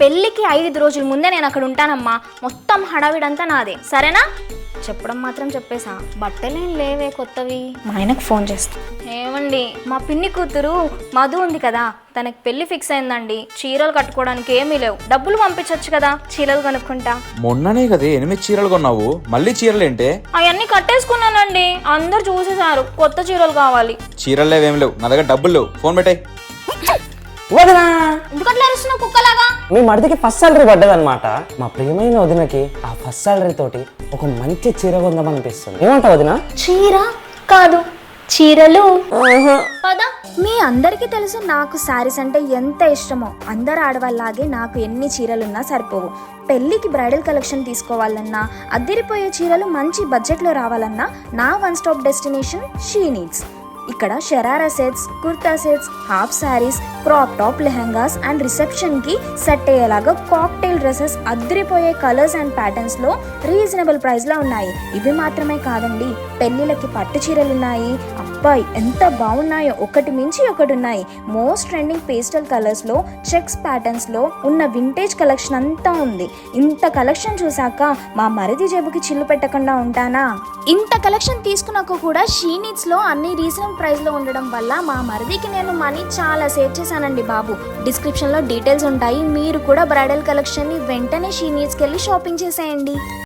పెళ్ళికి 5 రోజుల ముందే నేను అక్కడ ఉంటానమ్మా. మొత్తం హడావిడంతా నాదే, సరేనా? చెప్పడం మాత్రం చెప్పేసా. బట్టలేం లేవే కొత్తవి. మా ఆయనకు ఫోన్ చేస్తా. ఏమండి, మా పిన్ని కూతురు మధు ఉంది కదా, తనకి పెళ్లి ఫిక్స్ అయిందండి. చీరలు కట్టుకోవడానికి ఏమీ లేవు, డబ్బులు పంపించవచ్చు కదా, చీరలు కొనుక్కుంటా. మొన్ననే కదా 8 చీరలు కొన్నావు, మళ్ళీ చీరలేంటే? అవన్నీ కట్టేసుకున్నానండి, అందరు చూసేసారు. కొత్త చీరలు కావాలి. చీరలు లేవేం లేవు, నా దగ్గర డబ్బులు లేవు. ఫోన్ పెట్టాయి. వదినా, ఎందుకట్లా అరుస్తున్నావు కుక్కలాగా? మీ మడిదికి ఫస్ట్ సాలరీ పడ్డదనమాట. మా ప్రియమైన వదినకి ఆ ఫస్ట్ సాలరీ తోటి ఒక మంచి చీర కొందామనిపిస్తుంది. ఏమంటావు వదినా? చీర కాదు, చీరలు. పద. మీ అందరికీ తెలుసు నాకు శారీస్ అంటే ఎంత ఇష్టమో. అందరు ఆడవాళ్ళలాగే నాకు ఎన్ని చీరలున్నా సరిపోవు. పెళ్ళికి బ్రైడల్ కలెక్షన్ తీసుకోవాలన్నా, అద్దరిపోయే చీరలు మంచి బడ్జెట్లో రావాలన్నా నా one stop destination she needs. ఇక్కడ sharara sets, kurta sets, half saris, crop top lehengas and రిసెప్షన్కి సెట్ అయ్యేలాగా కాక్టైల్ డ్రెస్సెస్ అద్దరిపోయే కలర్స్ అండ్ ప్యాటర్న్స్లో రీజనబుల్ ప్రైస్లో ఉన్నాయి. ఇవి మాత్రమే కాదండి, పెళ్ళిళ్ళకి పట్టు చీరలు ఉన్నాయి. అబ్బాయి ఎంత బాగున్నాయో, ఒకటి మించి ఒకటి ఉన్నాయి. మోస్ట్ ట్రెండింగ్ పేస్టల్ కలర్స్లో, చెక్స్ ప్యాటర్న్స్లో ఉన్న వింటేజ్ కలెక్షన్ అంతా ఉంది. ఇంత కలెక్షన్ చూసాక మా మరిది జేబుకి చిల్లు పెట్టకుండా ఉంటానా? ఇంత కలెక్షన్ తీసుకున్నాక కూడా షీ నీడ్స్లో అన్ని రీజనబుల్ ప్రైస్లో ఉండడం వల్ల మా మరిదికి నేను మనీ చాలా సేవ్ చేశానండి బాబు. డిస్క్రిప్షన్లో డీటెయిల్స్ ఉంటాయి. మీరు కూడా బ్రైడల్ కలెక్షన్ని వెంటనే షీ నీడ్స్కి వెళ్ళి షాపింగ్ చేసేయండి.